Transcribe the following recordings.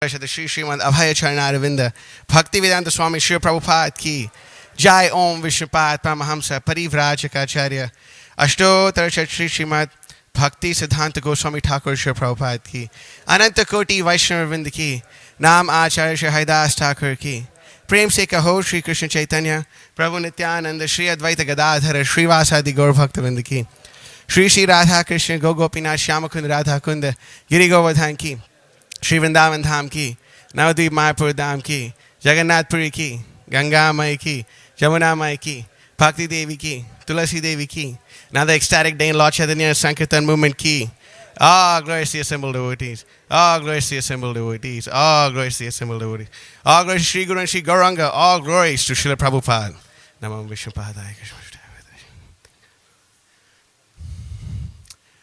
Shri Srimad Abhaya Charanarinda Bhakti Vedanta Swami Srila Prabhupada ki Jai Om Vishnupad Paramahamsa Parivrajaka Acharya Ashtotar Shri Srimad Bhakti Siddhanta Goswami Thakur Srila Prabhupada ki Ananta Koti Vaishnava ki Naam Acharya Shri Haridas Thakur ki Prem se kaho Shri Krishna Chaitanya Prabhu Nityananda Shri Advaita Gadadhara Shri Vasadi Gaur Bhaktavinda ki Shri Shri Radha Krishna Gopinath Shyamakund Radha Kunda Giri Govardhan ki Shri Vrindavan धाम की नवद्वीप मायापुर धाम की जगन्नाथपुरी की गंगा माई की जमुना माई की भक्ति देवी की तुलसी देवी की now the ecstatic day in Lord Chaitanya Sankirtan movement की all glories to the assembled devotees, all glories to the assembled devotees, all glories to the assembled devotees, all glories to Sri Guru and Sri Gauranga, all glories to Srila Prabhupada. Namo Vishnupadaya Krishna.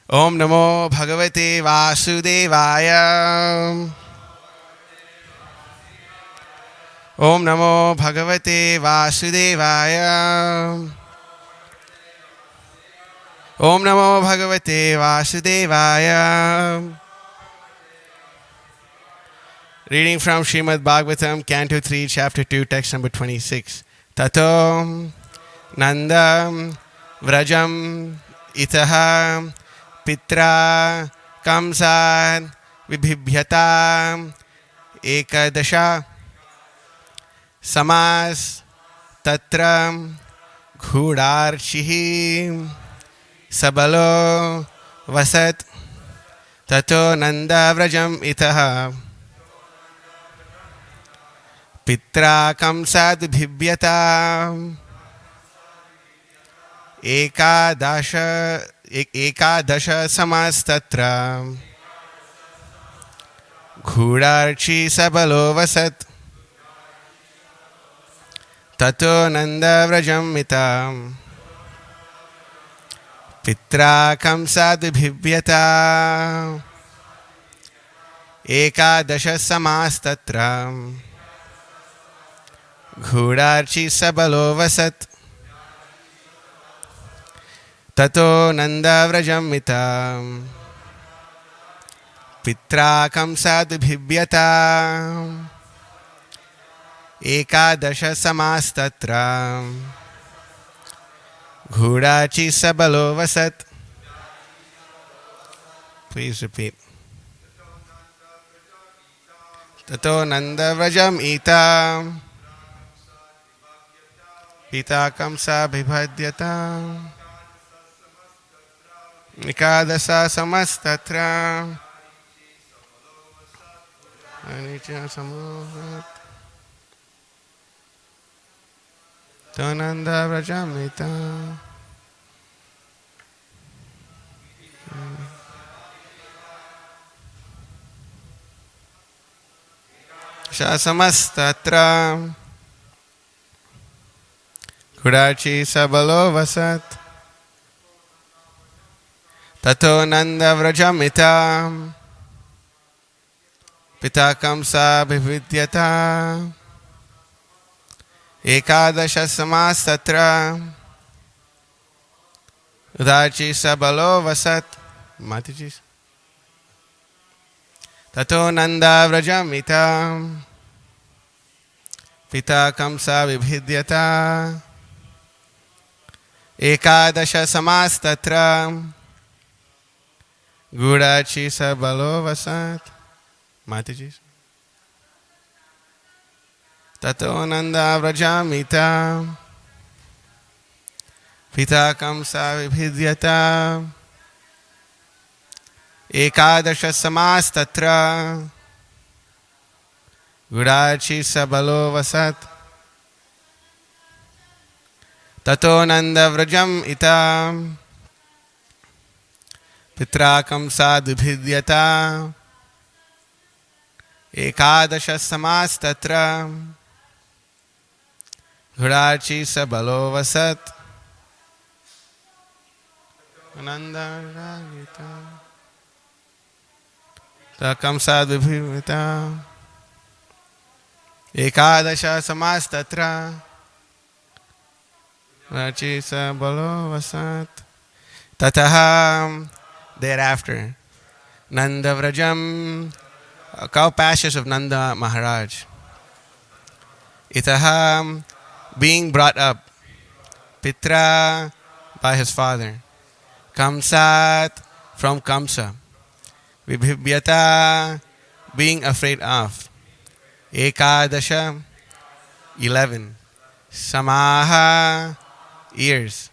Om Namo Bhagavate Vasudevaya. Om Namo Bhagavate Vasudevaya. Om Namo Bhagavate Vasudevaya. Reading from Srimad Bhagavatam, Canto 3, Chapter 2, Text number 26. Tato Nandam Vrajam Itaha Pitra Kamsad Vibhibhyata Ekadasha Samas Tatra Ghudarchihi Sabalo Vasat Tato Nanda Vrajam Itaha Pitra Kamsad Vibhibhyata एकादश समास्तत्र घूडार्ची सबलो वसत् ततो नन्दव्रजमिता पित्रा कंसाद्भिव्यता एकादश समास्तत्र घूडार्ची सबलो वसत् ततो नन्दव्रजमिता पित्रा कंसाद्भिव्यता एकादश समास्तत्र घोडाची सबलो वसत्. Please repeat. ततो नन्दव्रजमिता पिता कंसाभिभद्यता एकादश समस्तत्र अनिच समोहत् तो नन्दव्रजमिता समस्तत्र घुडाची सबलो वसत् ततो नन्दव्रजमिता पिता कंसाभिविद्यता एकादश समास्तत्र उदाची सबलो वसत्. माताजी. ततो नन्दव्रजमिता पिता कंसाभिविद्यता एकादश समास्तत्र गुडाची सबलो वसत्. माताजी. ततो नन्दव्रजमिता पिता कंसाभिविद्यता एकादश समास्तत्र गुडाची सबलो वसत्. ततो नन्दव्रजमिता पित्रा कंसाद्भिद्यता एकादश समास्तत्र घुडाची सबलो वसत्. नन्दव्रजमिता कंसाद्भिद्यता एकादश समास्तत्र घुडाची सबलो वसत्. Tataha, thereafter, Nandavrajam cow pastures of Nanda Maharaj. Itaham, being brought up, Pitra, by his father, Kamsat, from Kamsa, Vibhyata, being afraid of, Ekadasha, 11, Samaha, ears,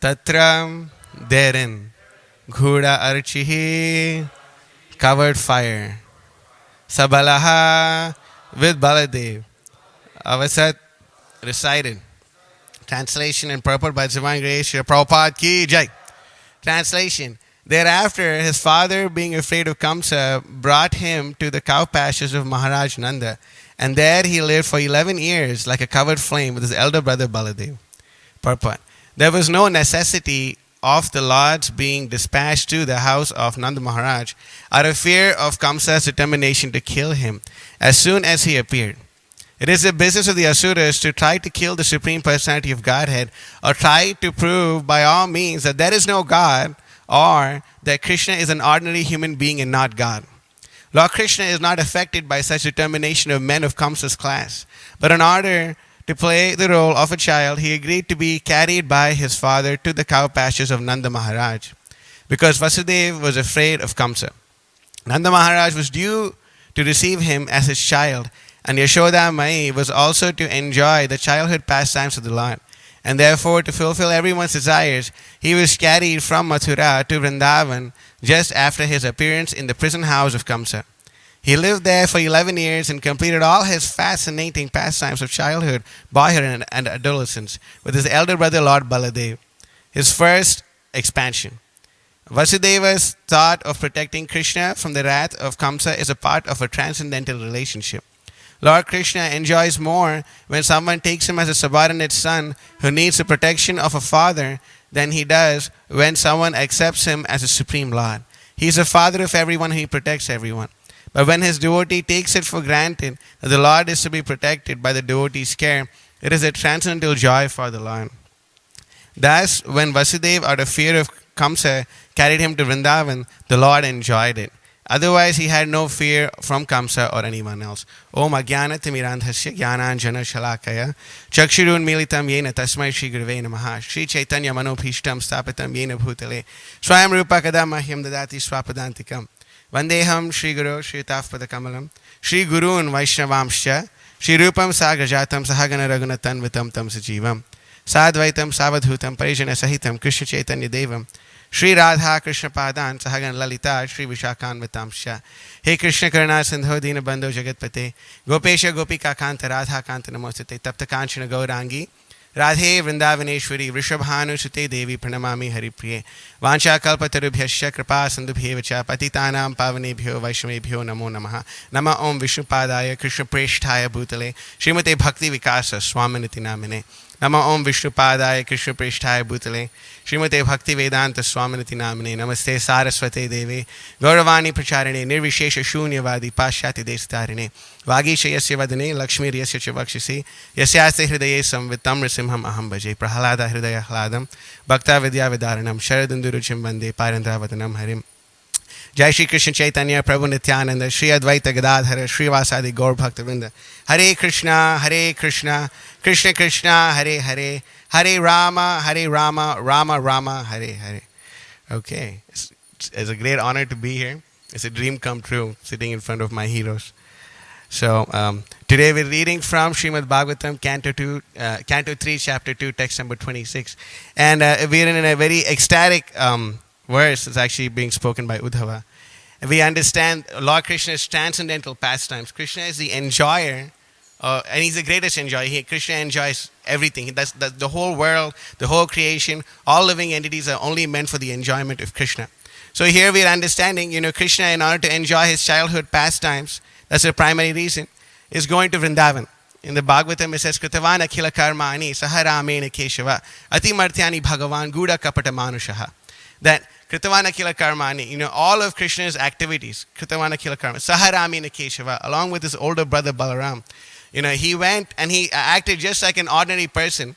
Tatram, therein, Ghuda Archihi, covered fire, Sabalaha, with Baladev, Avasat, recited. Translation and purport by Divine Grace, Srila Prabhupada Ki Jai. Translation. Thereafter, his father, being afraid of Kamsa, brought him to the cow pastures of Maharaj Nanda, and there he lived for 11 years like a covered flame with his elder brother Baladev. Purport. There was no necessity of the Lord's being dispatched to the house of Nanda Maharaj out of fear of Kamsa's determination to kill him as soon as he appeared. It is the business of the Asuras to try to kill the Supreme Personality of Godhead, or try to prove by all means that there is no God, or that Krishna is an ordinary human being and not God. Lord Krishna is not affected by such determination of men of Kamsa's class, but in order to play the role of a child, he agreed to be carried by his father to the cow pastures of Nanda Maharaj, because Vasudeva was afraid of Kamsa. Nanda Maharaj was due to receive him as his child, and Yashoda Mai was also to enjoy the childhood pastimes of the Lord. And therefore, to fulfill everyone's desires, he was carried from Mathura to Vrindavan just after his appearance in the prison house of Kamsa. He lived there for 11 years and completed all his fascinating pastimes of childhood, boyhood, and adolescence with his elder brother Lord Baladev. His first expansion. Vasudeva's thought of protecting Krishna from the wrath of Kamsa is a part of a transcendental relationship. Lord Krishna enjoys more when someone takes him as a subordinate son who needs the protection of a father than he does when someone accepts him as a supreme Lord. He is the father of everyone and he protects everyone. But when his devotee takes it for granted that the Lord is to be protected by the devotee's care, it is a transcendental joy for the Lord. Thus, when Vasudeva, out of fear of Kamsa, carried him to Vrindavan, the Lord enjoyed it. Otherwise, he had no fear from Kamsa or anyone else. Om Agyana Timirandhasya Jnananjana Shalakaya Chakshurun Militam Yena Tasmai Shri Gurave Namaha Shri Chaitanya Manobhishtam Stapitam Yena Bhutale Swayam Rupa Kada Mahyam Dadati Swapadantikam Vandeham Shri Guru Shri Tafpada Kamalam Shri Gurun Vaishnavamscha Shri Rupam Sagrajatam Sahagana Raghunatan Vitam Tam Sajivam Sadvaitam Savadhutam Parijana Sahitam Krishna Chaitanya Devam Shri Radha Krishna Padan Sahagan Lalita Shri Vishakan Vitamsha He Krishna Karna Sindho Dina Bandho Jagatpate Gopesha Gopika Kanta Radha Kanta Namostate Tapta Kanchana Gaurangi Radhe Vrindavaneshwari Vrishabhanu Sute Devi Pranamami Haripriye Vancha Kalpatarubhyasya Kripa Sindhubhyevacha Patitanam Pavanebhyo Vaishnavebhyo Namo Namaha Nama Om Vishnupadaya Krishna Preshtaya Bhutale Srimate Bhakti Vikasa Swaminiti Namine Nama Om Vishnupadaya Krishna Preshtaya Bhutale Srimate Bhakti Vedanta Swaminiti Namine Namaste Saraswate Devi Gauravani Pracharine Nirvishesha Shunyavadi Pashyati Destarine Vagisha Yasya Vadane Lakshmi Yasya Chavakshisi Yasyaste Hridaye Samvitam Risimham Aham Bhaje Prahalada Hridaya Hladam Bhakta Vidya Vidaranam Sharadunduruchim Bande Parandavadanam Harim Jai Shri Krishna Chaitanya Prabhu Nityananda Shri Advaita Gadadhara Shri Vasadi Gaur Bhakta Vrinda Hare Krishna Krishna Krishna Hare Hare Hare Rama Rama Rama Hare Hare. Okay, it's a great honor to be here. It's a dream come true sitting in front of my heroes. So today we're reading from Srimad Bhagavatam, Canto 3, Chapter 2, text number 26. And we're in a very ecstatic verse that's actually being spoken by Uddhava. And we understand Lord Krishna's transcendental pastimes. Krishna is the enjoyer, and he's the greatest enjoyer. Krishna enjoys everything. That's the whole world, the whole creation, all living entities are only meant for the enjoyment of Krishna. So here we're understanding, Krishna, in order to enjoy his childhood pastimes, that's the primary reason, is going to Vrindavan. In the Bhagavatam it says, Kritavan akhila karmani saharamena keshava ati martyani bhagavan guda kapata manushaha. That Kritavan akhila karmani, all of Krishna's activities, Kritavan akhila karmani, saharamena keshava, along with his older brother Balaram, he went and he acted just like an ordinary person,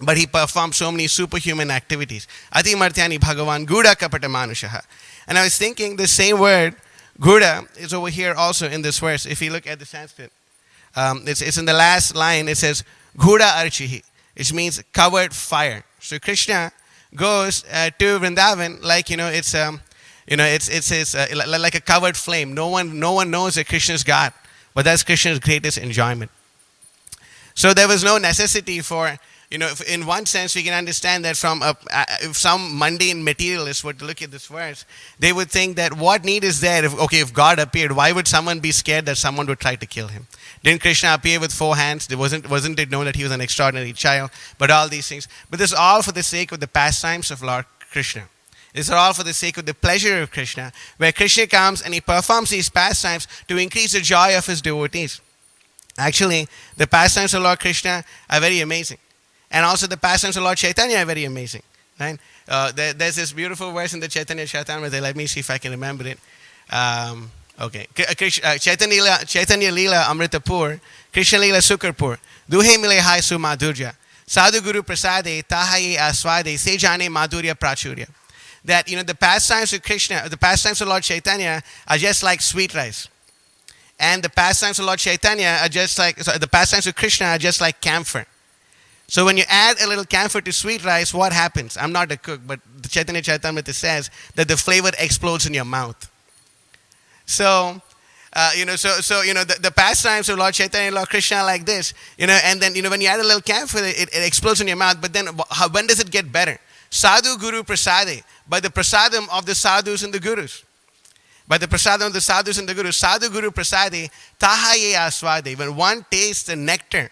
but he performed so many superhuman activities. Ati martyani bhagavan guda kapata manushaha. And I was thinking the same word Ghuda is over here also in this verse. If you look at the Sanskrit, it's in the last line. It says Ghuda Archihi, which means covered fire. So Krishna goes to Vrindavan like it's like a covered flame. No one knows that Krishna is God, but that's Krishna's greatest enjoyment. So there was no necessity for, in one sense we can understand that from if some mundane materialist were to look at this verse, they would think that what need is there if God appeared, why would someone be scared that someone would try to kill him? Didn't Krishna appear with 4 hands? Wasn't it known that he was an extraordinary child? But all these things. But this is all for the sake of the pastimes of Lord Krishna. These are all for the sake of the pleasure of Krishna, where Krishna comes and he performs these pastimes to increase the joy of his devotees. Actually, the pastimes of Lord Krishna are very amazing. And also the pastimes of Lord Chaitanya are very amazing. Right? There's this beautiful verse in the Chaitanya Charitamrita. Let me see if I can remember it. Okay. Chaitanya Leela Amritapur, Krishna Leela Sukarpur, Duhe Mile Hai Su Madhurya, Sadhu Guru Prasade, Tahaye Aswade, Sejane Madhurya Prachurya. That, the pastimes of Krishna, the pastimes of Lord Chaitanya are just like sweet rice. And the pastimes of Lord Chaitanya are just like, the pastimes of Krishna are just like camphor. So when you add a little camphor to sweet rice, what happens? I'm not a cook, but the Chaitanya Charitamrita says that the flavor explodes in your mouth. So, the pastimes of Lord Chaitanya and Lord Krishna are like this, and then, when you add a little camphor, it explodes in your mouth. But then, when does it get better? Sadhu Guru Prasade, by the prasadam of the sadhus and the gurus. By the prasadam of the sadhus and the gurus. Sadhu Guru Prasade, Tahaye Aswade. When one tastes the nectar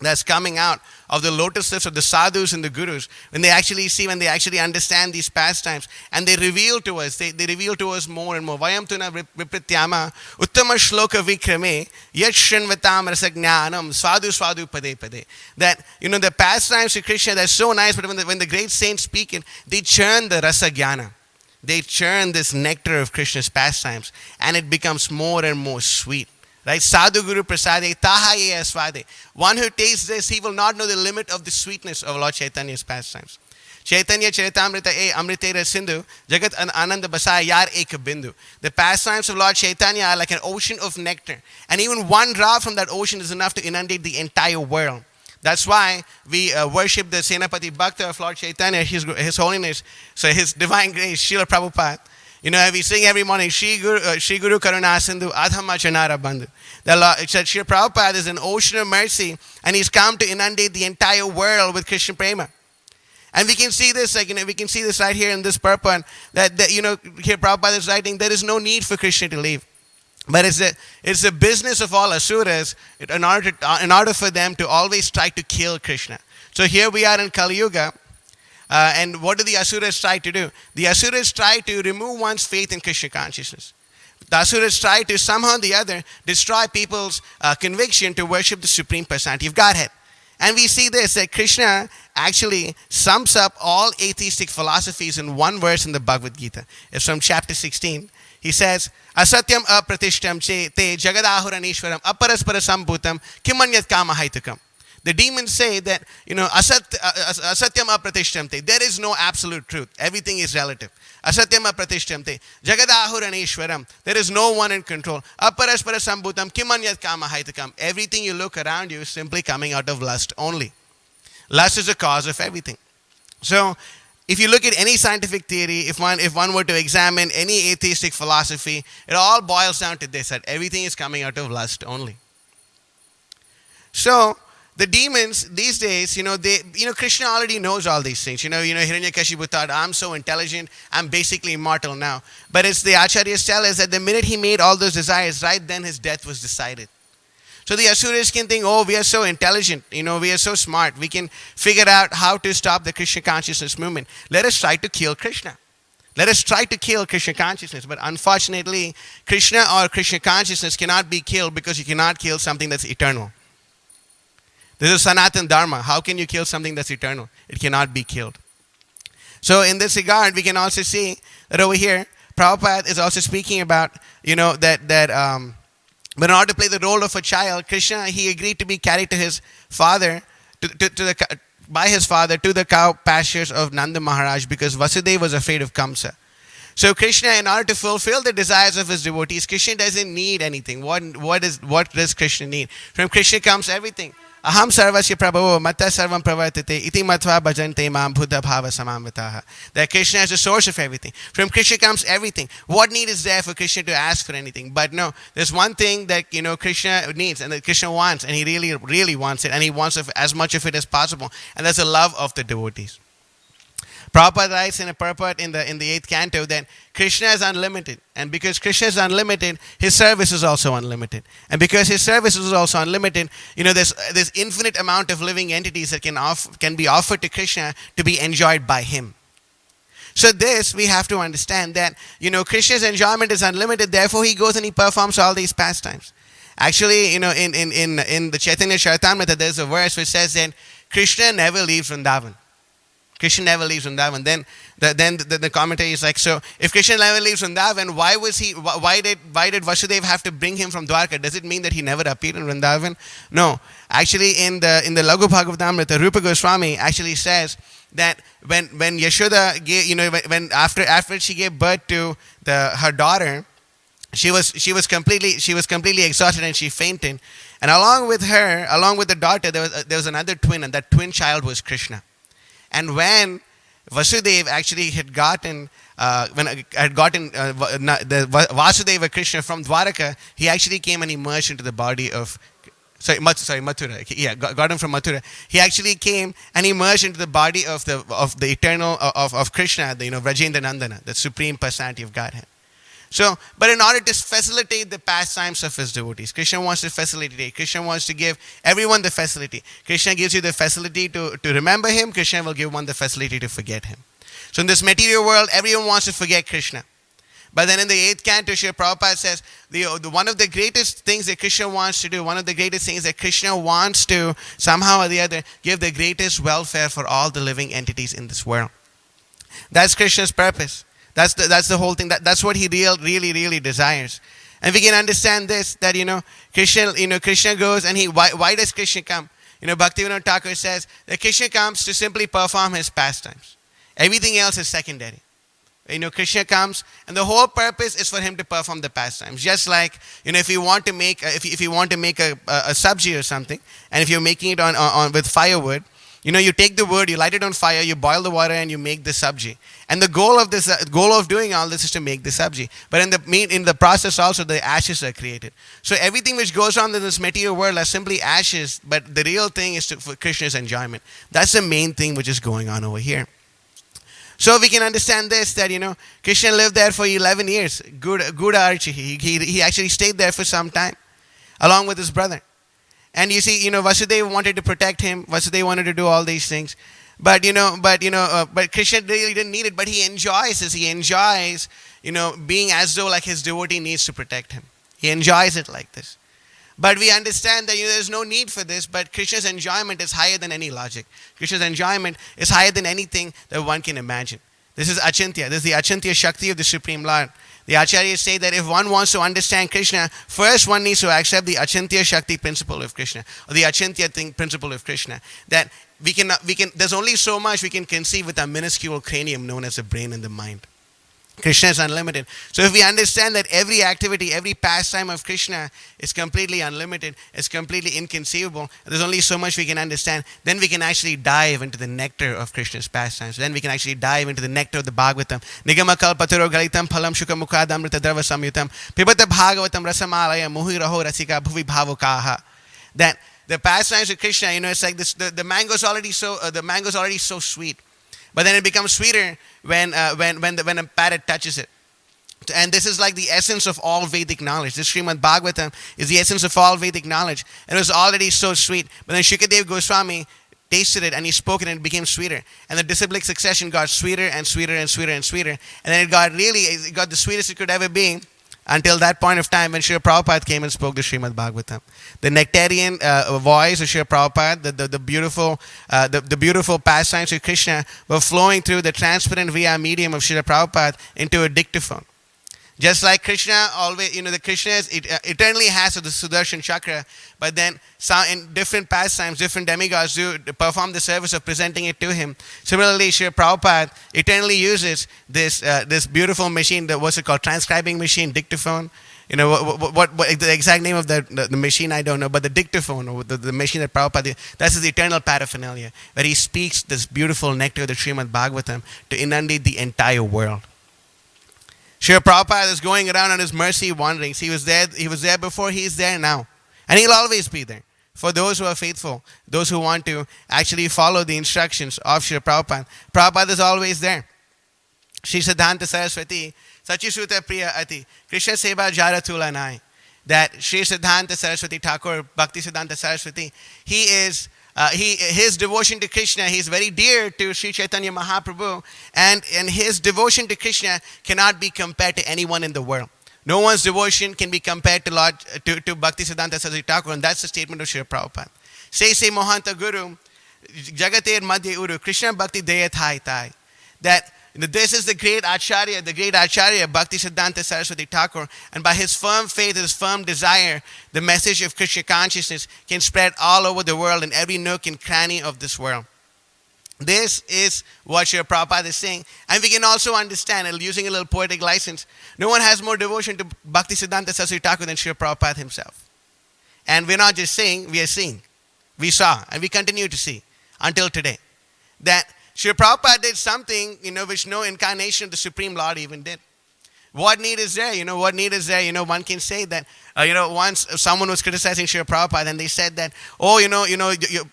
that's coming out of the lotus lips of the sadhus and the gurus, when they actually understand these pastimes, and they reveal to us, they reveal to us more and more. Vayam tuna viprityama uttama shloka vikrame yat shrinvatam rasajnanam svadu pade pade. That, the pastimes of Krishna, they're so nice, but when the great saints speak it, they churn the rasajnana. They churn this nectar of Krishna's pastimes, and it becomes more and more sweet. Right? Sadhu Guru Prasade, Tahaye Aswade. One who tastes this, he will not know the limit of the sweetness of Lord Chaitanya's pastimes. Chaitanya Charitamrita Amritera Sindhu, Jagat Ananda Basaya Yar Eka Bindu. The pastimes of Lord Chaitanya are like an ocean of nectar. And even one drop from that ocean is enough to inundate the entire world. That's why we worship the Senapati Bhakta of Lord Chaitanya, His Holiness, so His Divine Grace, Srila Prabhupada. We sing every morning, Shri Guru Karuna Sindhu Adhama Chanara Bandhu. Srila Prabhupada is an ocean of mercy, and he's come to inundate the entire world with Krishna Prema. And we can see this, we can see this right here in this purport, that here Prabhupada is writing, there is no need for Krishna to leave. But it's the business of all asuras in order for them to always try to kill Krishna. So here we are in Kali Yuga. And what do the asuras try to do? The asuras try to remove one's faith in Krishna consciousness. The asuras try to somehow or the other destroy people's conviction to worship the Supreme Personality of Godhead. And we see this, that Krishna actually sums up all atheistic philosophies in one verse in the Bhagavad Gita. It's from chapter 16. He says, Asatyam apratishtam che te jagadahuranishwaram aparaspara sambhutam kimanyat kama haitukam. The demons say that, asatyam apratishtamte. There is no absolute truth. Everything is relative. Asatyam apratishtamte. Jagadahuranishwaram. There is no one in control. Aparaspara sambhutam kimanyat kama haitakam. Everything you look around you is simply coming out of lust only. Lust is the cause of everything. So, if you look at any scientific theory, if one were to examine any atheistic philosophy, it all boils down to this, that everything is coming out of lust only. So, the demons these days, Krishna already knows all these things. Hiranyakashipu thought, I'm so intelligent, I'm basically immortal now. But it's the acharyas tell us that the minute he made all those desires, right then his death was decided. So the asuras can think, we are so intelligent, we are so smart, we can figure out how to stop the Krishna consciousness movement. Let us try to kill Krishna. Let us try to kill Krishna consciousness. But unfortunately, Krishna or Krishna consciousness cannot be killed because you cannot kill something that's eternal. This is Sanatan Dharma. How can you kill something that's eternal? It cannot be killed. So in this regard, we can also see that over here, Prabhupada is also speaking about, but in order to play the role of a child, Krishna, he agreed to be carried to his father, by his father to the cow pastures of Nanda Maharaj because Vasudeva was afraid of Kamsa. So Krishna, in order to fulfill the desires of his devotees, Krishna doesn't need anything. What does Krishna need? From Krishna comes everything. Aham sarvasya prabhavo matta sarvam pravartate iti matva bhajante mam buddha bhava samamvitaha. That Krishna is the source of everything. From Krishna comes everything. What need is there for Krishna to ask for anything? But no, there's one thing that Krishna needs and that Krishna wants, and he really, really wants it, and he wants as much of it as possible, and that's the love of the devotees. Prabhupada writes in a purport in the 8th canto that Krishna is unlimited, and because Krishna is unlimited, his service is also unlimited, and because his service is also unlimited, there's infinite amount of living entities that can be offered to Krishna to be enjoyed by him. So this we have to understand that Krishna's enjoyment is unlimited. Therefore, he goes and he performs all these pastimes. Actually, in the Chaitanya Charitamrita, there's a verse which says that Krishna never leaves Vrindavan. Krishna never leaves Vrindavan. Then the commentary is like, so if Krishna never leaves Vrindavan, why did Vasudeva have to bring him from Dwarka? Does it mean that he never appeared in Vrindavan? No. Actually, in the Laghu Bhagavatamrita, Rupa Goswami actually says that when Yashoda gave, when after she gave birth to her daughter, she was completely exhausted and she fainted. And along with the daughter, there was another twin, and that twin child was Krishna. And when Vasudeva actually had gotten the Vasudeva Krishna from Dwaraka, he actually came and he merged into the body of Mathura. Yeah, got him from Mathura. He actually came and he merged into the body of the eternal of Krishna, Vrajendra Nandana, the supreme personality of Godhead. So, but in order to facilitate the pastimes of his devotees, Krishna wants to facilitate. Krishna wants to give everyone the facility. Krishna gives you the facility to remember him. Krishna will give one the facility to forget him. So in this material world, everyone wants to forget Krishna. But then in the 8th canto, Srila Prabhupada says, one of the greatest things that Krishna wants to do, one of the greatest things that Krishna wants to somehow or the other give the greatest welfare for all the living entities in this world. That's Krishna's purpose. That's the whole thing. That's what he really desires. And we can understand this, that Krishna goes and why does Krishna come? Bhaktivinoda Thakur says that Krishna comes to simply perform his pastimes. Everything else is secondary. Krishna comes and the whole purpose is for him to perform the pastimes. Just like if you want to make if you want to make a sabji or something, and if you're making it on with firewood, you take the wood, you light it on fire, you boil the water, and you make the sabji. And the goal of doing all this is to make the sabji. But in the process also, the ashes are created. So everything which goes on in this material world are simply ashes, but the real thing is for Krishna's enjoyment. That's the main thing which is going on over here. So we can understand this, that Krishna lived there for 11 years. Good Archie. He actually stayed there for some time, along with his brother. And you see, Vasudeva wanted to protect him. Vasudeva wanted to do all these things. But Krishna really didn't need it. But he enjoys this. He enjoys, being as though like his devotee needs to protect him. He enjoys it like this. But we understand that there's no need for this. But Krishna's enjoyment is higher than any logic. Krishna's enjoyment is higher than anything that one can imagine. This is achintya. This is the achintya Shakti of the Supreme Lord. The acharyas say that if one wants to understand Krishna, first one needs to accept the achintya Shakti principle of Krishna, or the achintya principle of Krishna. That there's only so much we can conceive with a minuscule cranium known as the brain and the mind. Krishna is unlimited. So if we understand that every activity, every pastime of Krishna is completely unlimited, it's completely inconceivable, there's only so much we can understand, then we can actually dive into the nectar of Krishna's pastimes. Then we can actually dive into the nectar of the Bhagavatam. Nigama kalpataro galitam phalam shuka mukadamrita drava samyutam pibata bhagavatam rasamalaya muhiraho rasika bhuvi bhavokaha. That the pastimes of Krishna, it's like this, the mango's already so sweet. But then it becomes sweeter when a parrot touches it. And this is like the essence of all Vedic knowledge. This Srimad Bhagavatam is the essence of all Vedic knowledge. It was already so sweet. But then Shukadeva Goswami tasted it and he spoke it and it became sweeter. And the disciplic succession got sweeter and sweeter and sweeter and sweeter. And then it got the sweetest it could ever be, until that point of time when Srila Prabhupada came and spoke the Srimad Bhagavatam. The nectarian voice of Srila Prabhupada, the beautiful pastimes of Krishna were flowing through the transparent via medium of Srila Prabhupada into a dictaphone. Just like Krishna always, the Krishna eternally has the Sudarshan chakra, but then some in different pastimes, different demigods do perform the service of presenting it to him. Similarly, Srila Prabhupada eternally uses this beautiful machine, what's it called, transcribing machine, dictaphone. What the exact name of the machine I don't know, but the dictaphone, or the machine that Prabhupada, that's his eternal paraphernalia, where he speaks this beautiful nectar of the Srimad Bhagavatam to inundate the entire world. Srila Prabhupada is going around on his mercy wanderings. He was there before, he is there now. And he'll always be there. For those who are faithful, those who want to actually follow the instructions of Srila Prabhupada. Prabhupada is always there. Shri Siddhanta Saraswati, Sachisuta Priya Ati, Krishna Seva Jara Tulanai. That Shri Siddhanta Saraswati Thakur, Bhakti Siddhanta Saraswati, his devotion to Krishna, he is very dear to Sri Chaitanya Mahaprabhu, and his devotion to Krishna cannot be compared to anyone in the world. No one's devotion can be compared to Bhakti Siddhanta Saraswati Thakur, and that's the statement of Srila Prabhupada. Say Mohanta Guru, Jagatir Madhya Uru, Krishna Bhakti Deyat Hai Tai. That this is the great acharya, Bhakti Siddhanta Saraswati Thakur, and by his firm faith, his firm desire, the message of Krishna consciousness can spread all over the world, in every nook and cranny of this world. This is what Srila Prabhupada is saying. And we can also understand, using a little poetic license, no one has more devotion to Bhakti Siddhanta Saraswati Thakur than Srila Prabhupada himself. And we're not just saying, we are seeing. We saw, and we continue to see, until today. That Srila Prabhupada did something, which no incarnation of the Supreme Lord even did. What need is there? What need is there? One can say that, once someone was criticizing Srila Prabhupada and they said that,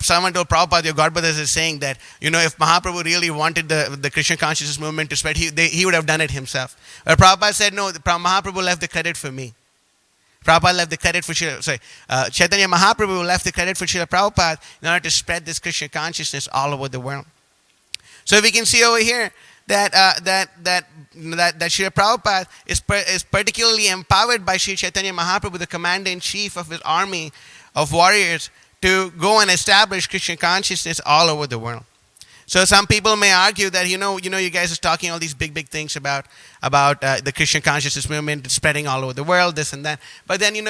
someone told Prabhupada, your godbrothers is saying that, if Mahaprabhu really wanted the Krishna consciousness movement to spread, he would have done it himself. But Prabhupada said, no, Mahaprabhu left the credit for me. Prabhupada left the credit for Chaitanya Mahaprabhu left the credit for Srila Prabhupada in order to spread this Krishna consciousness all over the world. So we can see over here that Srila Prabhupada is particularly empowered by Sri Chaitanya Mahaprabhu, the commander-in-chief of his army of warriors, to go and establish Krishna consciousness all over the world. So some people may argue that, you guys are talking all these big things about the Krishna consciousness movement spreading all over the world, this and that. But then, you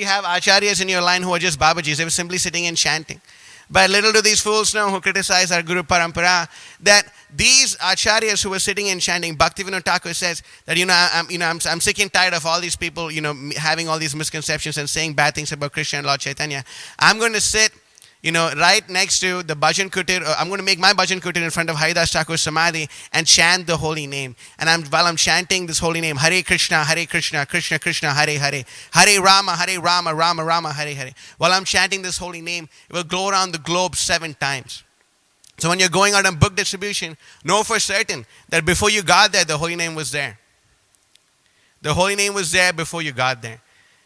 have acharyas in your line who are just Babajis. They were simply sitting and chanting. But little do these fools know who criticize our Guru Parampara that these acharyas who were sitting and chanting, Bhaktivinoda Thakur says that I'm sick and tired of all these people having all these misconceptions and saying bad things about Krishna and Lord Chaitanya. I'm going to sit right next to the Bhajan Kutir. I'm going to make my Bhajan Kutir in front of Haridas Thakur's Samadhi and chant the holy name. And while I'm chanting this holy name, Hare Krishna, Krishna Krishna, Hare Hare, Hare Rama, Rama Rama, Hare Hare. While I'm chanting this holy name, it will go around the globe 7 times. So when you're going out on book distribution, know for certain that before you got there, the holy name was there. The holy name was there before you got there.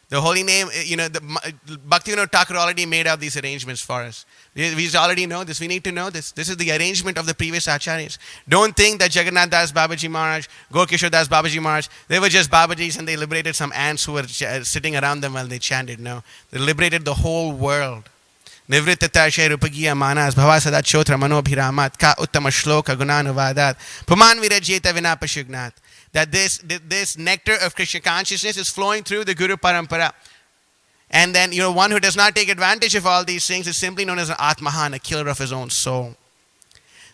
The holy name, Bhaktivinoda Thakur already made out these arrangements for us. We already know this. We need to know this. This is the arrangement of the previous acharyas. Don't think that Jagannath Das Babaji Maharaj, Gokishore Das Babaji Maharaj, they were just Babajis and they liberated some ants who were sitting around them while they chanted. No, they liberated the whole world. Nivrittatashay rupagiya manas bhavasada chotra manobhiramat ka uttama shloka gunanuvadat puman virajeta vinapashugnat. That this nectar of Krishna consciousness is flowing through the Guru Parampara. And then, one who does not take advantage of all these things is simply known as an Atmahan, a killer of his own soul.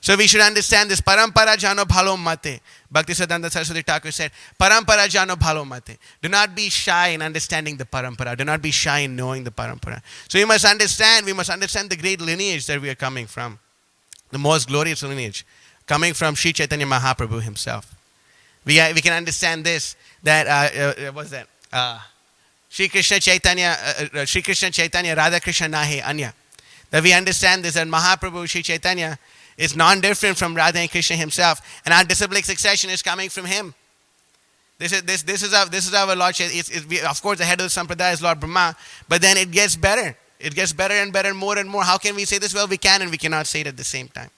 So we should understand this. Parampara jano bhalo mate. Bhakti Siddhanta Saraswati Thakur said, Parampara jano bhalo mate. Do not be shy in understanding the Parampara. Do not be shy in knowing the Parampara. So we must understand the great lineage that we are coming from. The most glorious lineage. Coming from Sri Chaitanya Mahaprabhu himself. We can understand this, that, what's that? Sri Krishna Chaitanya, Radha Krishna Nahe Anya. That we understand this, that Mahaprabhu, Sri Chaitanya, is non-different from Radha and Krishna himself. And our disciplic succession is coming from him. This is our Lord. Of course, the head of the Sampradaya is Lord Brahma, but then it gets better. It gets better and better, more and more. How can we say this? Well, we can and we cannot say it at the same time.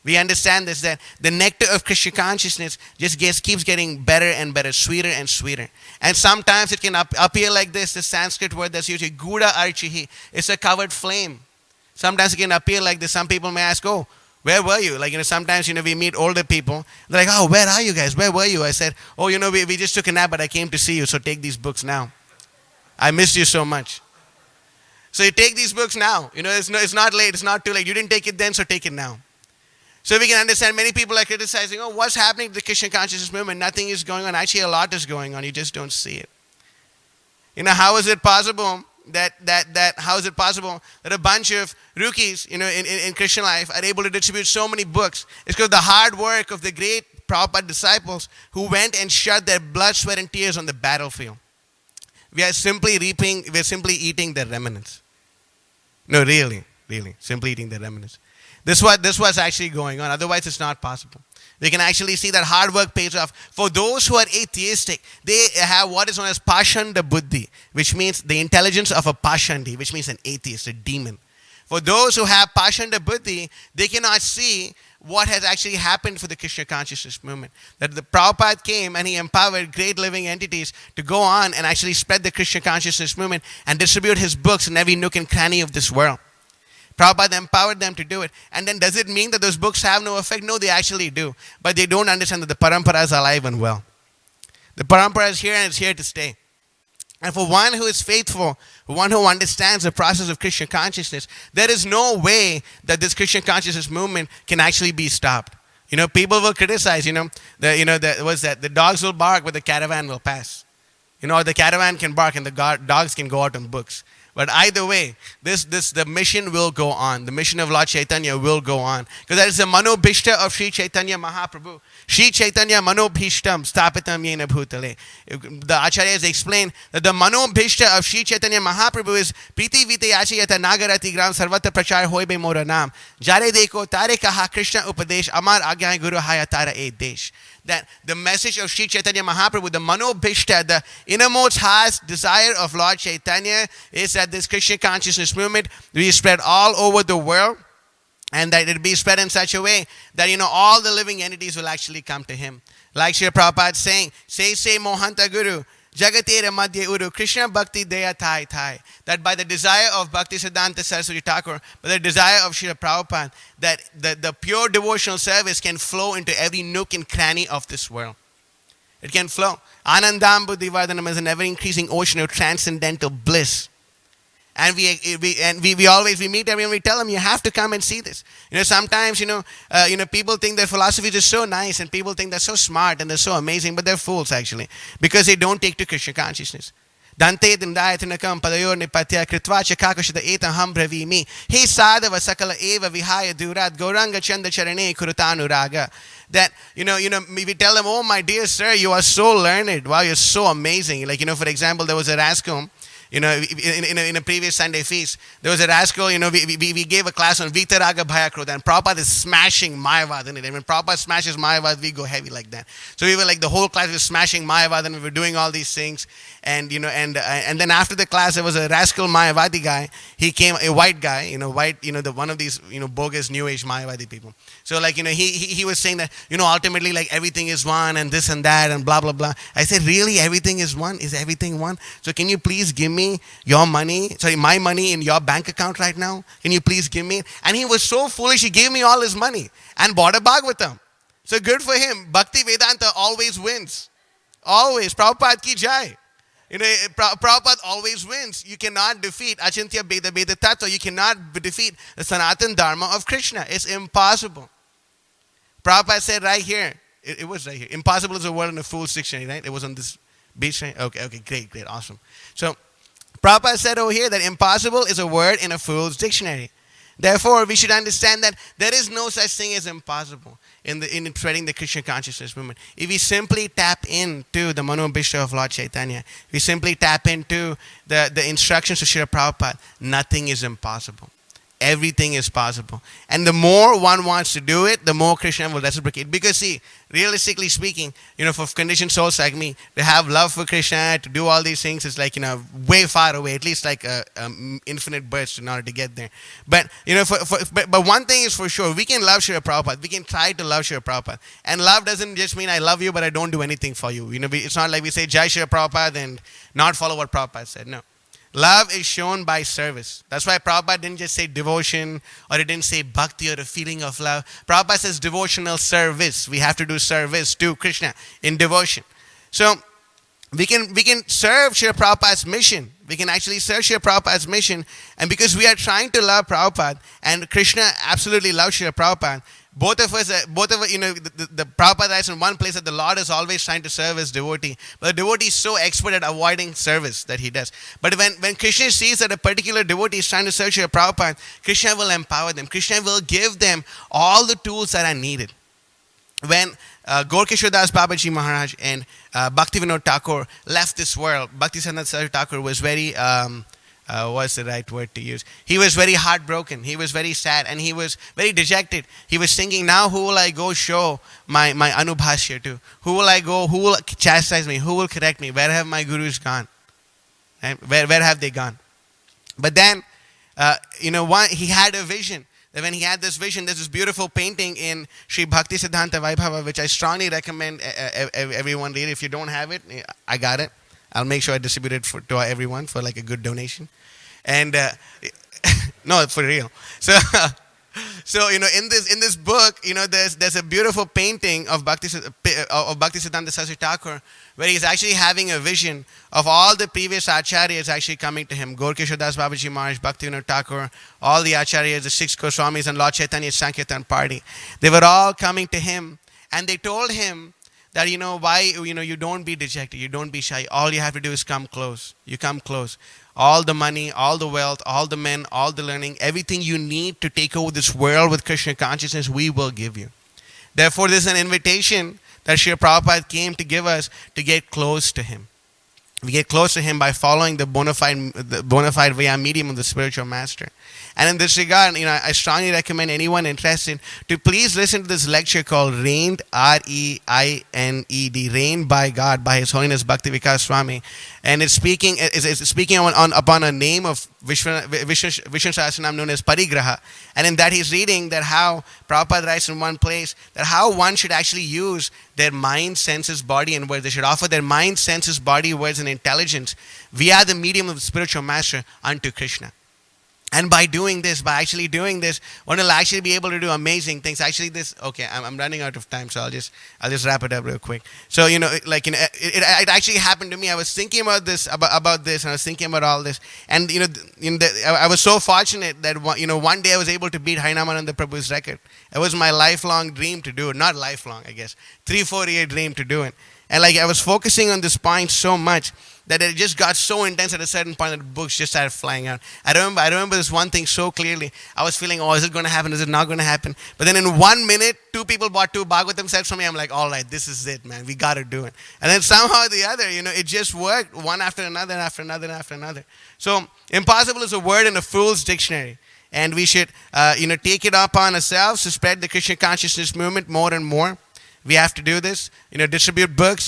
We understand this, that the nectar of Krishna consciousness just keeps getting better and better, sweeter and sweeter. And sometimes it can appear like this Sanskrit word that's usually Guda Archihi. It's a covered flame. Sometimes it can appear like this. Some people may ask, Where were you? Like, sometimes, we meet older people. They're like, oh, where are you guys? Where were you? I said, oh, we just took a nap, but I came to see you, so take these books now. I missed you so much. So you take these books now. It's not late. It's not too late. You didn't take it then, so take it now. So we can understand many people are criticizing, oh, what's happening to the Krishna consciousness movement? Nothing is going on. Actually, a lot is going on. You just don't see it. How is it possible that a bunch of rookies, in Christian life are able to distribute so many books? It's because of the hard work of the great Prabhupada disciples who went and shed their blood, sweat, and tears on the battlefield. We are simply eating their remnants. No, really, simply eating their remnants. This was actually going on. Otherwise, it's not possible. We can actually see that hard work pays off. For those who are atheistic, they have what is known as Pashanda Buddhi, which means the intelligence of a Pashandi, which means an atheist, a demon. For those who have Pashanda Buddhi, they cannot see what has actually happened for the Krishna consciousness movement. That the Prabhupada came and he empowered great living entities to go on and actually spread the Krishna consciousness movement and distribute his books in every nook and cranny of this world. Prabhupada empowered them to do it. And then does it mean that those books have no effect? No, they actually do. But they don't understand that the parampara is alive and well. The parampara is here and it's here to stay. And for one who is faithful, one who understands the process of Krishna consciousness, there is no way that this Krishna consciousness movement can actually be stopped. People will criticize, the dogs will bark, but the caravan will pass. Or the caravan can bark and the dogs can go out on books. But either way, the mission will go on. The mission of Lord Chaitanya will go on. Because that is the manobhishta of Sri Chaitanya Mahaprabhu. Sri Chaitanya manobhishtam stapitam yena bhutale. The acharyas explain that the manobhishta of Sri Chaitanya Mahaprabhu is priti vite yachayata nagarati gram sarvata prachar hoibe mora nam. Jare deko tare kaha Krishna upadesh amar agya guru haya tara e desh. That the message of Sri Chaitanya Mahaprabhu, the manobhishta, the innermost highest desire of Lord Chaitanya is that this Krishna consciousness movement be spread all over the world and that it be spread in such a way that, all the living entities will actually come to him. Like Srila Prabhupada saying, say Mohanta Guru, Jagatera Madhya Uru, Krishna Bhakti Deya Thai Thai. That by the desire of Bhakti Siddhanta Saraswati Thakur, by the desire of Srila Prabhupada, that the pure devotional service can flow into every nook and cranny of this world. It can flow. Anandambu Divardhanam is an ever-increasing ocean of transcendental bliss. And we meet everyone, we tell them, you have to come and see this. Sometimes, people think that philosophy is so nice and people think they're so smart and they're so amazing, but they're fools actually, because they don't take to Krishna consciousness. Dante dindayatanakam padayor nipatya kritva chakakashita etam ham bravimi. He sadhava sakala eva vihaya durat gauranga chanda charane kurutanu raga. That, we tell them, oh my dear sir, you are so learned. Wow, you're so amazing. Like, for example, there was a rascal. In a previous Sunday feast, there was a rascal, we gave a class on Vitaraga Bhayakrodha, and Prabhupada is smashing Mayavad in it. And when Prabhupada smashes Mayavad, we go heavy like that. So we were like, the whole class was smashing Mayavad, and we were doing all these things. And, and then after the class, there was a rascal Mayavadi guy. He came, a white guy, one of these, bogus New Age Mayavadi people. So like, he was saying that, ultimately like everything is one and this and that and blah, blah, blah. I said, really? Everything is one? Is everything one? So can you please give me my money in your bank account right now? Can you please give me? And he was so foolish, he gave me all his money and bought a Bhagavatam. So good for him. Bhakti Vedanta always wins. Always. Prabhupada ki jai. Prabhupada always wins. You cannot defeat Achintya Beda Beda Tattva. You cannot defeat the Sanatana Dharma of Krishna. It's impossible. Prabhupada said right here, it was right here. Impossible is a word in a fool's dictionary, right? It was on this beach, right? Okay, great, awesome. So, Prabhupada said over here that impossible is a word in a fool's dictionary. Therefore, we should understand that there is no such thing as impossible in spreading the Krishna consciousness movement. If we simply tap into the manobhishta of Lord Chaitanya, we simply tap into the instructions of Srila Prabhupada, nothing is impossible. Everything is possible. And the more one wants to do it, the more Krishna will reciprocate. Because see, realistically speaking, for conditioned souls like me, to have love for Krishna, to do all these things is like, way far away, at least like infinite births in order to get there. But, but one thing is for sure, we can love Srila Prabhupada. We can try to love Srila Prabhupada. And love doesn't just mean I love you, but I don't do anything for you. It's not like we say Jai Srila Prabhupada and not follow what Prabhupada said. No. Love is shown by service. That's why Prabhupada didn't just say devotion, or he didn't say bhakti or a feeling of love. Prabhupada says devotional service. We have to do service to Krishna in devotion. So we can serve Srila Prabhupada's mission. We can actually serve Srila Prabhupada's mission. And because we are trying to love Prabhupada, and Krishna absolutely loves Srila Prabhupada, both of us, the Prabhupada is in one place that the Lord is always trying to serve his devotee. But the devotee is so expert at avoiding service that he does. But when Krishna sees that a particular devotee is trying to serve Srila Prabhupada, Krishna will empower them. Krishna will give them all the tools that are needed. When Gaur-Kishore Das Babaji Maharaj and Bhaktivinoda Thakur left this world, Bhaktisiddhanta Saraswati Thakur was very, what's the right word to use? He was very heartbroken. He was very sad and he was very dejected. He was thinking, now who will I go show my Anubhashya to? Who will I go? Who will chastise me? Who will correct me? Where have my gurus gone? Right? Where have they gone? But then, he had a vision. That when he had this vision, there's this beautiful painting in Sri Bhakti Siddhanta Vaibhava, which I strongly recommend everyone read. If you don't have it, I got it. I'll make sure I distribute it to everyone for like a good donation. And no, for real. So in this book, there's a beautiful painting of Bhakti Siddhanta Saraswati Thakur, where he's actually having a vision of all the previous acharyas actually coming to him. Gaur-Kishore Das Babaji Maharaj, Bhaktivinoda Thakur, all the acharyas, the 6 Goswamis and Lord Chaitanya's Sankirtan party. They were all coming to him and they told him that, you don't be dejected, you don't be shy. All you have to do is come close. You come close. All the money, all the wealth, all the men, all the learning, everything you need to take over this world with Krishna consciousness, we will give you. Therefore, this is an invitation that Srila Prabhupada came to give us to get close to him. We get close to him by following the bona fide via medium of the spiritual master. And in this regard, I strongly recommend anyone interested to please listen to this lecture called Reigned, R-E-I-N-E-D, Reigned by God, by His Holiness Bhakti Vikas Swami. And it's speaking upon a name of Vishnu Sahasranam known as Parigraha. And in that he's reading that how Prabhupada writes in one place that how one should actually use their mind, senses, body and words. They should offer their mind, senses, body, words and intelligence via the medium of the spiritual master unto Krishna. And by actually doing this, one will actually be able to do amazing things. Actually, I'm running out of time, so I'll just wrap it up real quick. So, it actually happened to me. I was thinking about this, and I was thinking about all this. And, I was so fortunate that, one day I was able to beat Hainamananda Prabhu's record. It was my lifelong dream to do it. Not lifelong, I guess. 3-4 year dream to do it. And, I was focusing on this point so much that it just got so intense at a certain point that the books just started flying out. I remember this one thing so clearly. I was feeling, is it going to happen? Is it not going to happen? But then in 1 minute, 2 people bought 2 Bhagavatam sets from me. I'm like, all right, this is it, man. We got to do it. And then somehow or the other, it just worked one after another and after another and after another. So impossible is a word in a fool's dictionary. And we should, take it upon ourselves to spread the Krishna consciousness movement more and more. We have to do this, distribute books.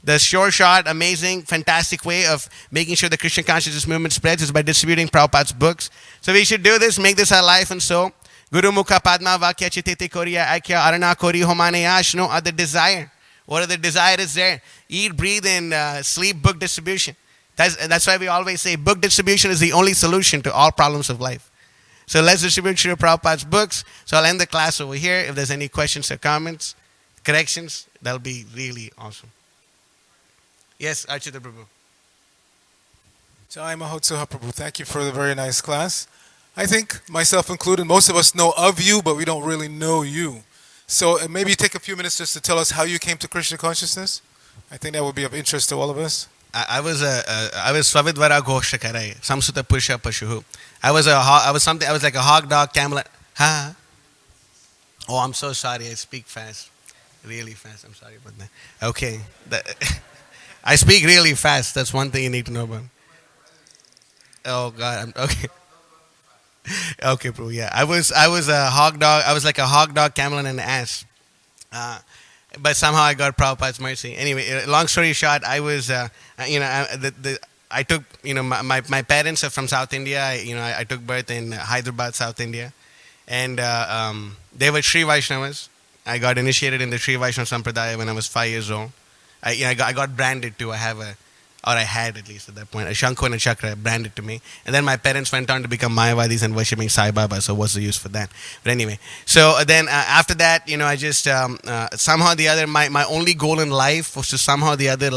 The short, amazing, fantastic way of making sure the Krishna consciousness movement spreads is by distributing Prabhupada's books. So we should do this, make this our life and soul. Guru Mukha Padma Vakya Chitete Koriya Akya Arana Kori Homane Ash. No other desire. What other desire is there? Eat, breathe, and sleep, book distribution. That's why we always say book distribution is the only solution to all problems of life. So let's distribute Srila Prabhupada's books. So I'll end the class over here. If there's any questions or comments, corrections, that'll be really awesome. Yes, Archita Prabhu. Jai Mahotsaha Prabhu. Thank you for the very nice class. I think, myself included, most of us know of you, but we don't really know you. So maybe take a few minutes just to tell us how you came to Krishna consciousness. I think that would be of interest to all of us. I was Swavidvara Ghoshakarai, Samsuta Pusha Pashuhu. I was like a hog dog camel. Huh? Oh, I'm so sorry. I speak fast. Really fast. I'm sorry about that. Okay. I speak really fast. That's one thing you need to know about. Oh God. Okay. Okay, bro. Yeah. I was a hog dog. I was like a hog dog, camel, and an ass. But somehow I got Prabhupada's mercy. Anyway, long story short, I was, I took, my parents are from South India. I took birth in Hyderabad, South India. And they were Sri Vaishnavas. I got initiated in the Sri Vaishnava Sampradaya when I was 5 years old. I got branded too. I have or I had at least at that point, a Shanko and a Chakra branded to me. And then my parents went on to become Mayavadis and worshipping Sai Baba, so what's the use for that? But anyway, so then after that, I just somehow or the other, my only goal in life was to somehow or the other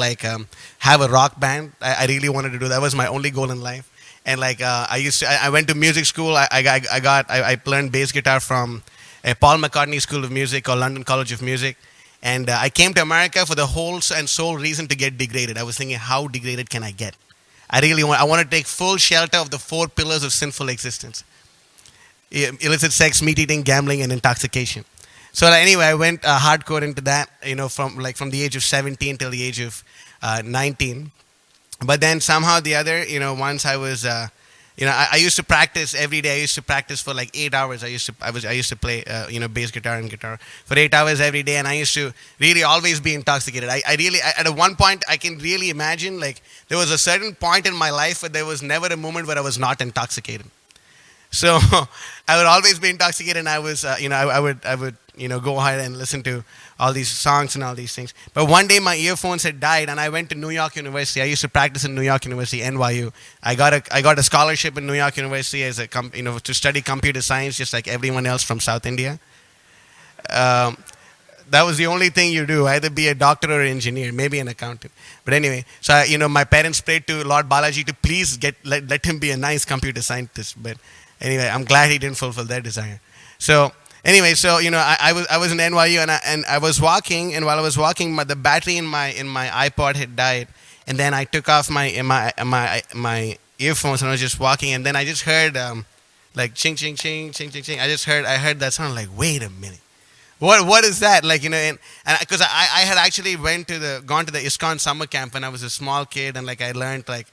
have a rock band. I really wanted to do that. Was my only goal in life. And I went to music school. I learned bass guitar from a Paul McCartney School of Music or London College of Music. And I came to America for the whole and sole reason to get degraded. I was thinking, how degraded can I get? I want to take full shelter of the 4 pillars of sinful existence: illicit sex, meat eating, gambling, and intoxication. So anyway, I went hardcore into that, from the age of 17 till the age of 19. But then somehow or the other, once I was I used to practice every day. I used to practice for like 8 hours. I used to play bass guitar and guitar for 8 hours every day, and I used to really always be intoxicated. I really at one point I can really imagine, like, there was a certain point in my life where there was never a moment where I was not intoxicated. So I would always be intoxicated, and I was I would go ahead and listen to all these songs and all these things. But one day my earphones had died, and I went to New York University. I used to practice in New York University, NYU. I got a scholarship in New York University as to study computer science, just like everyone else from South India. That was the only thing you do, either be a doctor or an engineer, maybe an accountant. But anyway, so my parents prayed to Lord Balaji to please let him be a nice computer scientist. But anyway, I'm glad he didn't fulfill their desire. So anyway, I was in NYU, and I was walking, and while I was walking, the battery in my iPod had died, and then I took off my earphones, and I was just walking, and then I just heard like ching ching ching ching ching ching. I heard that sound, like, wait a minute. What is that? Like, and because I had actually gone to the ISKCON summer camp when I was a small kid, and like I learned like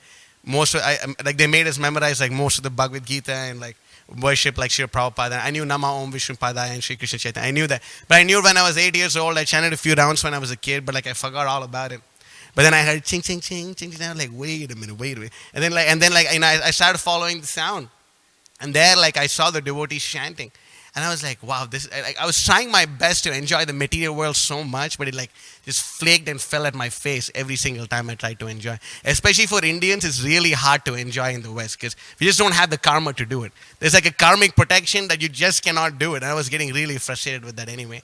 they made us memorize like most of the Bhagavad Gita and like worship like Srila Prabhupada. I knew Nama Om Vishnu Padaya and Sri Krishna Chaitanya. I knew that. But I knew when I was 8 years old, I chanted a few rounds when I was a kid, but like I forgot all about it. But then I heard ching ching ching ching ching. I was like, wait a minute. And then I started following the sound. And there like I saw the devotees chanting. And I was like, wow, I was trying my best to enjoy the material world so much, but it like just flaked and fell at my face every single time I tried to enjoy. Especially for Indians, it's really hard to enjoy in the West because we just don't have the karma to do it. There's like a karmic protection that you just cannot do it. And I was getting really frustrated with that anyway.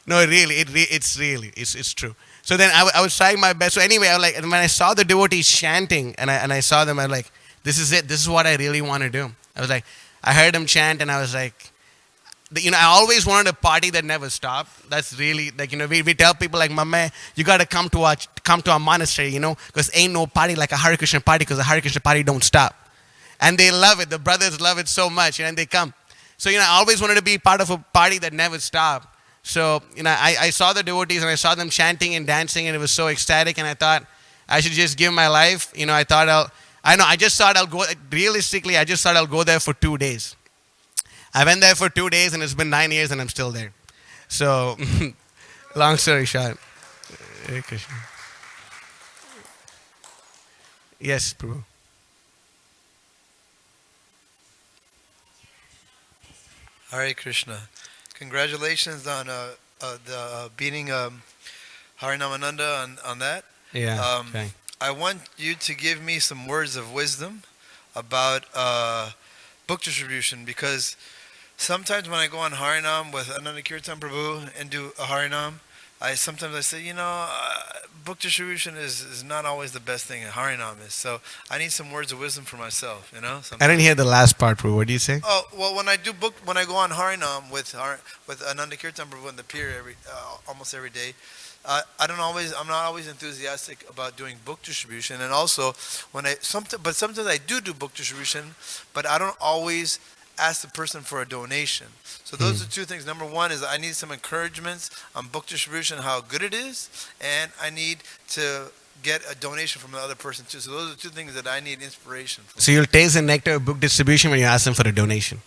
No, it's true. So then I was trying my best. So anyway, and when I saw the devotees chanting and I saw them, I was like, this is it. This is what I really want to do. I was like, I heard them chant, and I was like, I always wanted a party that never stopped. That's really like, we tell people like, Mama, you got to come to our monastery, because ain't no party like a Hare Krishna party, because the Hare Krishna party don't stop. And they love it. The brothers love it so much, and they come. So, I always wanted to be part of a party that never stopped. So, I saw the devotees, and I saw them chanting and dancing, and it was so ecstatic, and I thought I should just give my life. I just thought I'll go there for 2 days. I went there for 2 days, and it's been 9 years, and I'm still there. So, long story short. Hare Krishna. Yes, Prabhu. Hare Krishna. Congratulations on beating Harinamananda on that. Yeah. Okay. I want you to give me some words of wisdom about book distribution, because sometimes when I go on Harinam with Ananda Kirtan Prabhu and do a Harinam, I say, book distribution is not always the best thing. Harinam is. So I need some words of wisdom for myself. Sometimes. I didn't hear the last part, Prabhu. What do you say? Oh well, when I go on Harinam with Ananda Kirtan Prabhu in the pier almost every day, I'm not always enthusiastic about doing book distribution, and also sometimes I do book distribution, but I don't always ask the person for a donation. So those are two things. Number one is I need some encouragements on book distribution, how good it is, and I need to get a donation from the other person too. So those are two things that I need inspiration from. So you'll taste the nectar of book distribution when you ask them for a donation.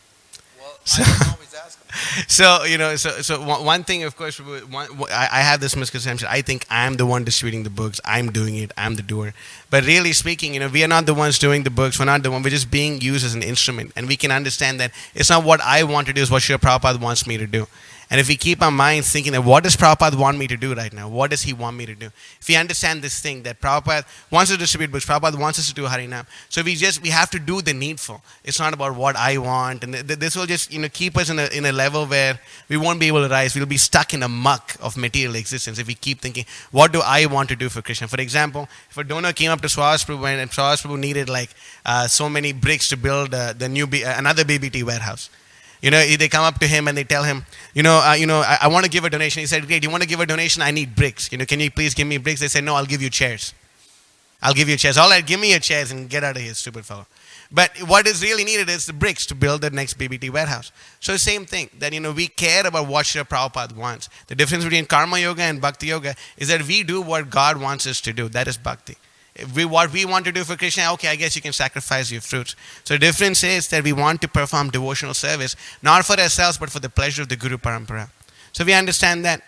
Well, I don't always ask them. So one thing, of course, I have this misconception. I think I'm the one distributing the books. I'm doing it. I'm the doer. But really speaking, we are not the ones doing the books. We're not the one. We're just being used as an instrument. And we can understand that it's not what I want to do, it's what Srila Prabhupada wants me to do. And if we keep our minds thinking that what does Prabhupada want me to do right now? What does he want me to do? If we understand this thing that Prabhupada wants to distribute books, Prabhupada wants us to do Harinam. So we have to do the needful. It's not about what I want. And this will just keep us in a level where we won't be able to rise. We'll be stuck in a muck of material existence if we keep thinking, what do I want to do for Krishna? For example, if a donor came up to Srila Prabhu and Srila Prabhu needed so many bricks to build another BBT warehouse. They come up to him and they tell him, I want to give a donation. He said, great, you want to give a donation? I need bricks. Can you please give me bricks? They said, no, I'll give you chairs. All right, give me your chairs and get out of here, stupid fellow. But what is really needed is the bricks to build the next BBT warehouse. So same thing, that we care about what Srila Prabhupada wants. The difference between Karma Yoga and Bhakti Yoga is that we do what God wants us to do. That is Bhakti. What we want to do for Krishna, okay, I guess you can sacrifice your fruits. So the difference is that we want to perform devotional service, not for ourselves, but for the pleasure of the Guru Parampara. So we understand that.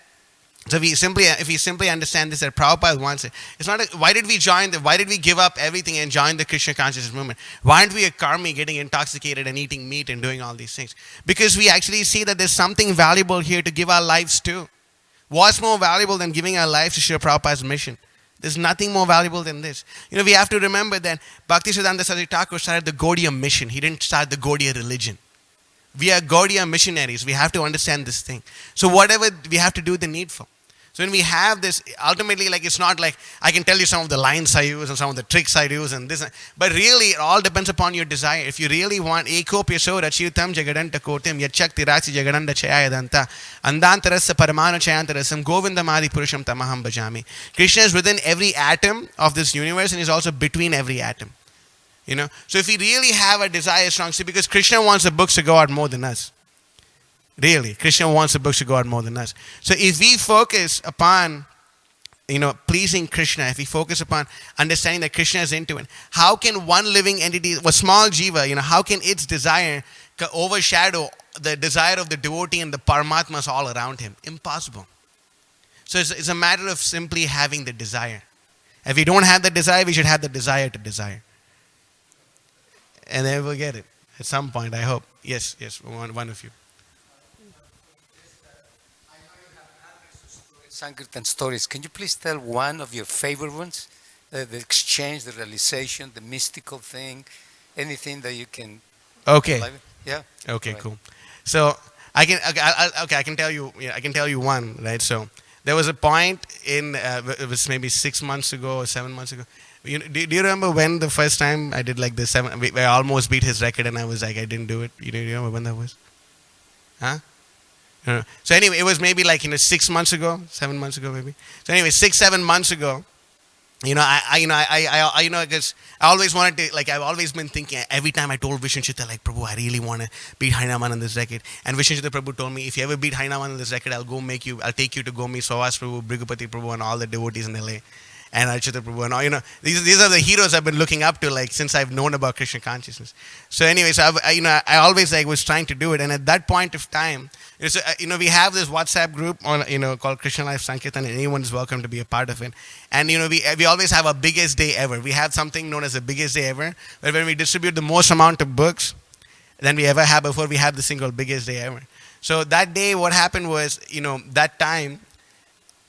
So if we simply understand this, that Prabhupada wants it. It's not why did we give up everything and join the Krishna consciousness movement? Why aren't we a karmi getting intoxicated and eating meat and doing all these things? Because we actually see that there's something valuable here to give our lives to. What's more valuable than giving our lives to Srila Prabhupada's mission? There's nothing more valuable than this. We have to remember that Bhaktisiddhanta Saraswati Thakur started the Gaudiya mission. He didn't start the Gaudiya religion. We are Gaudiya missionaries. We have to understand this thing. So whatever, we have to do the needful. So when we have this, ultimately, it's not like I can tell you some of the lines I use and some of the tricks I use and this, but really it all depends upon your desire. If you really want ekopya so rachitam jagadanta kotim yachakti rasi jagadanda chayayadanta andantarasa paramana chayantarasam govindamadi purusham tamaham bhajami. Krishna is within every atom of this universe and is also between every atom. So if we really have a desire strong, see, because Krishna wants the books to go out more than us. Really, Krishna wants the books to go out more than us. So if we focus upon, pleasing Krishna, if we focus upon understanding that Krishna is into it, how can one living entity, a small jiva, how can its desire overshadow the desire of the devotee and the paramatmas all around him? Impossible. So it's a matter of simply having the desire. If we don't have the desire, we should have the desire to desire. And then we'll get it at some point, I hope. Yes, one of you. Sankirtan stories. Can you please tell one of your favorite ones? The exchange, the realization, the mystical thing, anything that you can. Okay. Yeah. Okay. Right. Cool. So I can tell you. I can tell you one. Right. So there was a point in it was maybe 6 months ago or 7 months ago. Do you remember when the first time I did I almost beat his record and I was like I didn't do it. You remember when that was? Huh? So anyway, it was maybe 6 months ago, 7 months ago maybe. So anyway, 6-7 months ago, because I always wanted to, I've always been thinking, every time I told Vishnachita, Prabhu, I really want to beat Harinam on this record. And Vishnachita Prabhu told me, if you ever beat Harinam on this record, I'll take you to go meet Sovas Prabhu, Brigupati Prabhu and all the devotees in LA. And Archita Prabhu and all, these are the heroes I've been looking up to, since I've known about Krishna consciousness. So anyway, so I always was trying to do it. And at that point of time, we have this WhatsApp group on, called Krishna Life Sankirtan, and anyone is welcome to be a part of it. And we always have a biggest day ever. We have something known as the biggest day ever, where when we distribute the most amount of books than we ever have before we have the single biggest day ever. So that day, what happened was, that time,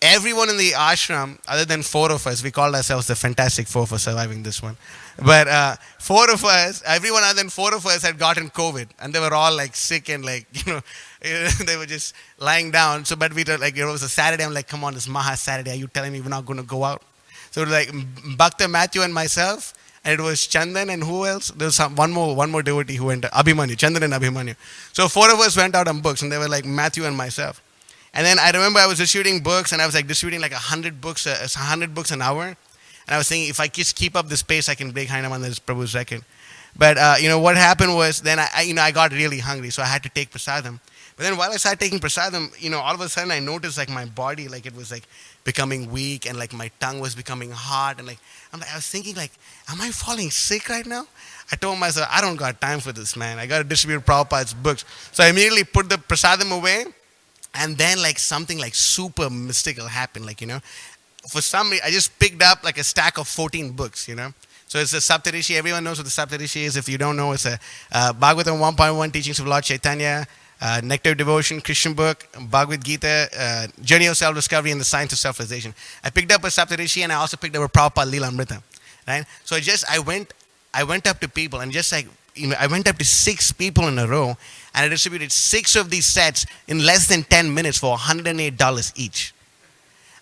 everyone in the ashram, other than 4 of us, we called ourselves the Fantastic Four for surviving this one. But 4 of us, everyone other than 4 of us had gotten COVID. And they were all sick and they were just lying down. So, but we were it was a Saturday. I'm like, come on, it's Maha Saturday. Are you telling me we're not going to go out? So it was Bhakta, Matthew and myself. And it was Chandan and who else? There was one more devotee who went, Abhimanyu, Chandan and Abhimanyu. So 4 of us went out on books and they were Matthew and myself. And then I remember I was distributing books and I was distributing 100 books an hour. And I was thinking if I just keep up this pace, I can break Harinam Prabhu's record. But what happened was then I got really hungry, so I had to take prasadam. But then while I started taking prasadam, all of a sudden I noticed my body it was becoming weak and my tongue was becoming hot and I was thinking am I falling sick right now? I told myself I don't got time for this, man. I got to distribute Prabhupada's books. So I immediately put the prasadam away. And then something super mystical happened, For some reason, I just picked up a stack of 14 books, So it's a Saptarishi. Everyone knows what the Saptarishi is. If you don't know, it's a Bhagavatam 1.1 teachings of Lord Chaitanya, Nectar of Devotion, Christian book, Bhagavad Gita, Journey of Self-Discovery, and the Science of Self-Realization. I picked up a Saptarishi, and I also picked up a Prabhupada Leela Amrita. Right? So I went up to people, and just like, I went up to 6 people in a row, and I distributed 6 of these sets in less than 10 minutes for $108 each.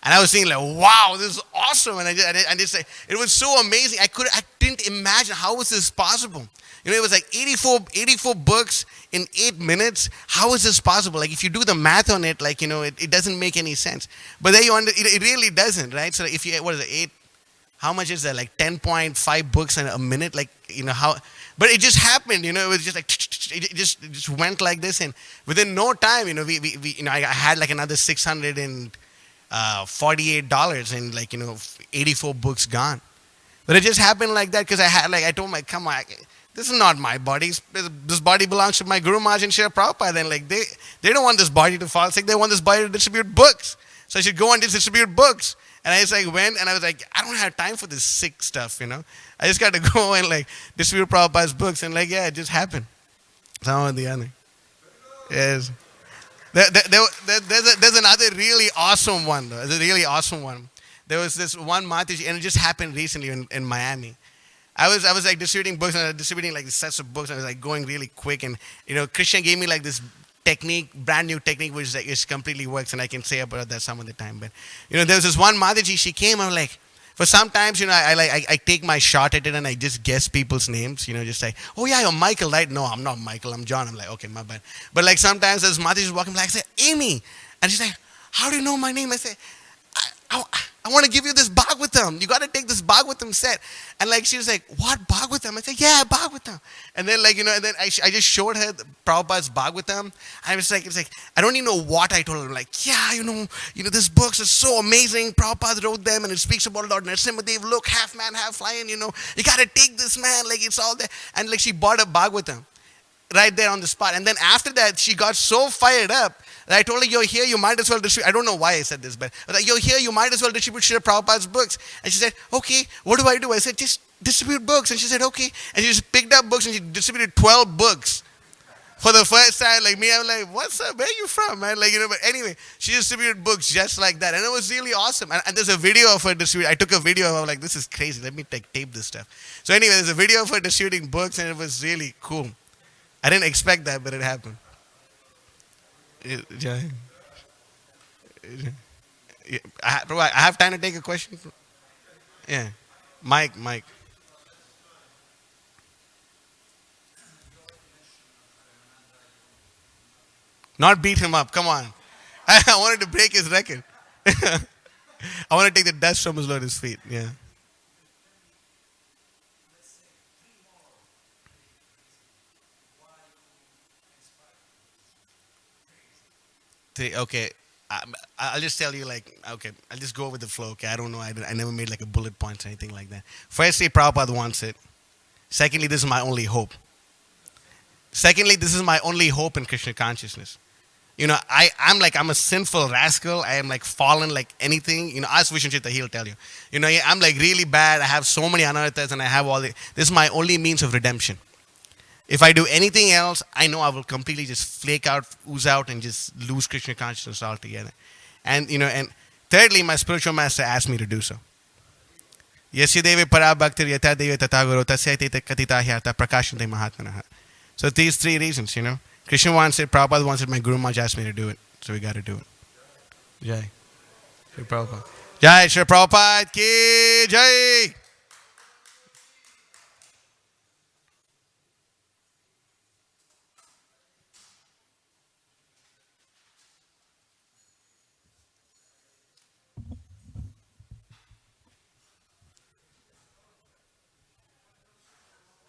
And I was thinking like, wow, this is awesome. And I just like, it was so amazing. I didn't imagine how was this possible. It was like 84 books in 8 minutes. How is this possible? Like if you do the math on it, like, it doesn't make any sense. But then it really doesn't, right? So if you, what is it, 8, how much is that? Like 10.5 books in a minute? Like, how, but it just happened, it was just like, it just went like this. And within no time, I had like another $648 and like, 84 books gone. But it just happened like that because I told my, come on, this is not my body. This body belongs to my Guru Maharaj and Srila Prabhupada. And like they don't want this body to fall sick. They want this body to distribute books. So I should go and distribute books. And I just like went and I was like, I don't have time for this sick stuff, I just got to go and like distribute Prabhupada's books. And like, yeah, it just happened. Some or the other. Yes. There's another really awesome one though. There's a really awesome one. There was this one Mataji, and it just happened recently in Miami. I was like distributing books, and I was distributing like sets of books. And I was like going really quick, and Krishna gave me like this technique, brand new technique, which like it completely works, and I can say about that some of the time. But there was this one Mataji. She came, and I'm like, for sometimes I take my shot at it, and I just guess people's names. Just like, oh yeah, you're Michael, right? No, I'm not Michael. I'm John. I'm like, okay, my bad. But like sometimes this Mataji is walking, like I said, Amy, and she's like, how do you know my name? I say, I want to give you this Bhagavatam. You got to take this Bhagavatam set. And like she was like, what Bhagavatam? I said, yeah, Bhagavatam. And then like, and then I just showed her Prabhupada's Bhagavatam. I was like, I don't even know what I told her. Like, yeah, this books are so amazing. Prabhupada wrote them and it speaks about Lord Narasimhadev. Look, half man, half lion, you got to take this, man. Like it's all there. And like she bought a Bhagavatam right there on the spot. And then after that, she got so fired up that I told her, you're here, you might as well distribute. I don't know why I said this, but like, you're here, you might as well distribute Srila Prabhupada's books. And she said, okay, what do I do? I said, just distribute books. And she said, okay. And she just picked up books and she distributed 12 books. For the first time, like me, I'm like, what's up? Where are you from, man? Like, but anyway, she distributed books just like that. And it was really awesome. And there's a video of her distributing. I took a video of her, like, this is crazy. Let me tape this stuff. So anyway, there's a video of her distributing books and it was really cool. I didn't expect that, but it happened. I have time to take a question? Yeah. Mike. Not beat him up. Come on. I wanted to break his record. I want to take the dust from his Lord's feet. Yeah. Okay. I'll just tell you, like, okay, I'll just go with the flow. Okay, I don't know. I never made like a bullet points or anything like that. Firstly, Prabhupada wants it. Secondly, this is my only hope. Secondly, this is my only hope in Krishna consciousness. I'm a sinful rascal. I am like fallen like anything. Ask Vishnu Chitta, he'll tell you. I'm like really bad. I have so many anarthas and I have all this is my only means of redemption. If I do anything else, I know I will completely just flake out, ooze out, and just lose Krishna consciousness altogether. And and thirdly, my spiritual master asked me to do so. Yasya deve para bhaktir yata deve tatagaro tasya teta katita hyata prakashante mahatmanaha. So these 3 reasons, Krishna wants it, Prabhupada wants it, my Guru Maharaj asked me to do it. So we got to do it. Jai. Shri Prabhupada. Jai Shri Prabhupada ki Jai.